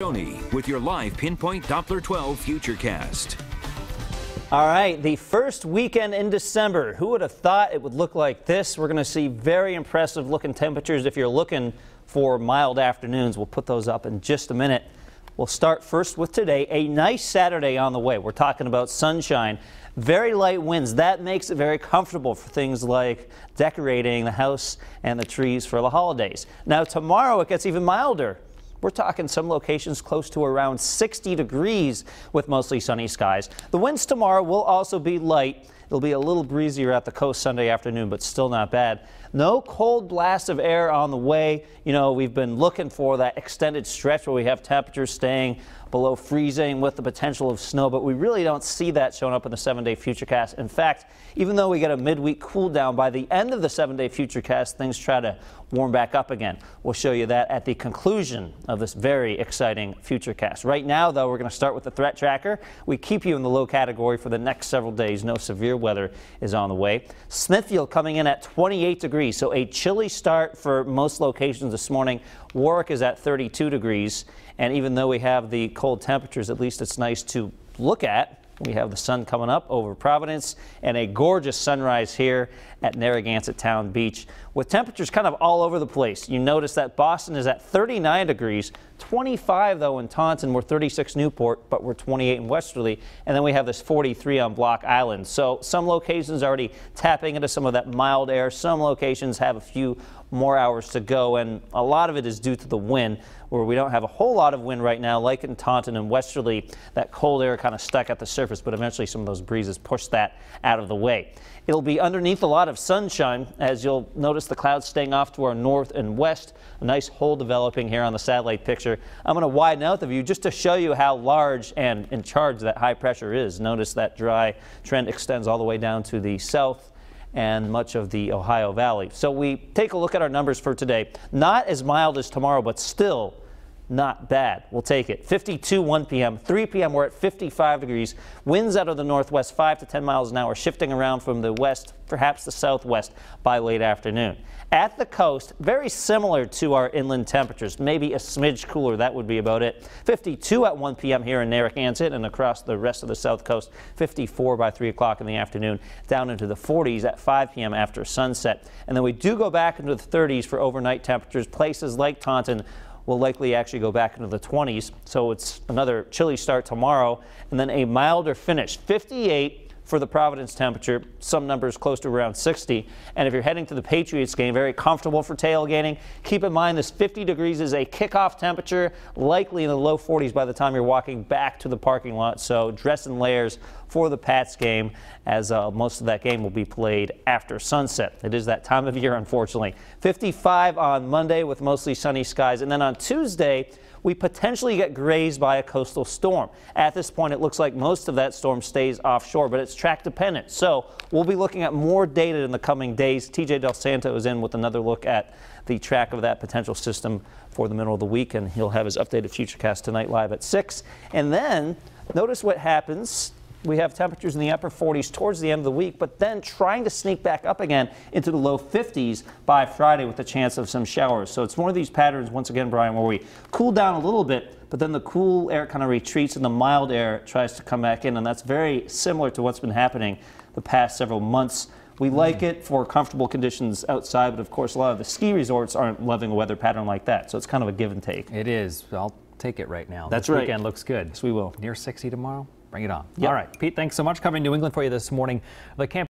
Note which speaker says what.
Speaker 1: With your live Pinpoint Doppler 12 Futurecast.
Speaker 2: All right, the first weekend in December. Who would have thought it would look like this? We're going to see very impressive looking temperatures. If you're looking for mild afternoons, we'll put those up in just a minute. We'll start first with today. A nice Saturday on the way. We're talking about sunshine, very light winds. That makes it very comfortable for things like decorating the house and the trees for the holidays. Now tomorrow it gets even milder. We're talking some locations close to around 60 degrees with mostly sunny skies. The winds tomorrow will also be light. It'll be a little breezier at the coast Sunday afternoon, but still not bad. No cold blast of air on the way. You know, we've been looking for that extended stretch where we have temperatures staying below freezing with the potential of snow, but we really don't see that showing up in the 7-day Futurecast. In fact, even though we get a midweek cool down, by the end of the 7-day Futurecast, things try to warm back up again. We'll show you that at the conclusion of this very exciting Futurecast. Right now, though, we're going to start with the threat tracker. We keep you in the low category for the next several days. No severe weather is on the way. Smithfield coming in at 28 degrees, so a chilly start for most locations this morning. Warwick is at 32 degrees, and even though we have the cold temperatures, at least it's nice to look at. We have the sun coming up over Providence and a gorgeous sunrise here at Narragansett Town Beach with temperatures kind of all over the place. You notice that Boston is at 39 degrees, 25 though in Taunton. We're 36 Newport, but we're 28 in Westerly. And then we have this 43 on Block Island. So some locations already tapping into some of that mild air. Some locations have a few more hours to go, and a lot of it is due to the wind, where we don't have a whole lot of wind right now, like in Taunton and Westerly. That cold air kind of stuck at the surface, but eventually some of those breezes push that out of the way. It'll be underneath a lot of sunshine, as you'll notice the clouds staying off to our north and west. A nice hole developing here on the satellite picture. I'm going to widen out the view just to show you how large and in charge that high pressure is. Notice that dry trend extends all the way down to the south and much of the Ohio Valley. So we take a look at our numbers for today. Not as mild as tomorrow, but still not bad. We'll take it. 52 1 p.m. 3 p.m. we're at 55 degrees. Winds out of the northwest 5 to 10 miles an hour, shifting around from the west, perhaps the southwest by late afternoon. At the coast, very similar to our inland temperatures, maybe a smidge cooler. That would be about it. 52 at 1 p.m. here in Narragansett and across the rest of the south coast. 54 by 3 o'clock in the afternoon, down into the 40s at 5 p.m. after sunset. And then we do go back into the 30s for overnight temperatures. Places like Taunton will likely actually go back into the 20s. So it's another chilly start tomorrow and then a milder finish. 58 for the Providence temperature, some numbers close to around 60. And if you're heading to the Patriots game, very comfortable for tailgating. Keep in mind this 50 degrees is a kickoff temperature, likely in the low 40s by the time you're walking back to the parking lot. So dress in layers for the Pats game, as most of that game will be played after sunset. It is that time of year, unfortunately. 55 on Monday with mostly sunny skies. And then on Tuesday, we potentially get grazed by a coastal storm. At this point, it looks like most of that storm stays offshore, but it's track dependent. So we'll be looking at more data in the coming days. TJ Del Santo is in with another look at the track of that potential system for the middle of the week, and he'll have his updated Futurecast tonight live at 6. And then notice what happens. We have temperatures in the upper 40s towards the end of the week, but then trying to sneak back up again into the low 50s by Friday with a chance of some showers. So it's one of these patterns, once again, Brian, where we cool down a little bit, but then the cool air kind of retreats and the mild air tries to come back in, and that's very similar to what's been happening the past several months. We like it for comfortable conditions outside, but of course a lot of the ski resorts aren't loving a weather pattern like that, so it's kind of a give and take.
Speaker 3: It is. I'll take it right now.
Speaker 2: That's
Speaker 3: this
Speaker 2: right.
Speaker 3: Weekend looks good.
Speaker 2: Yes, we will.
Speaker 3: Near 60 tomorrow. Bring it on.
Speaker 2: Yep.
Speaker 3: All right, Pete, thanks so much. Covering New England for you this morning. The camp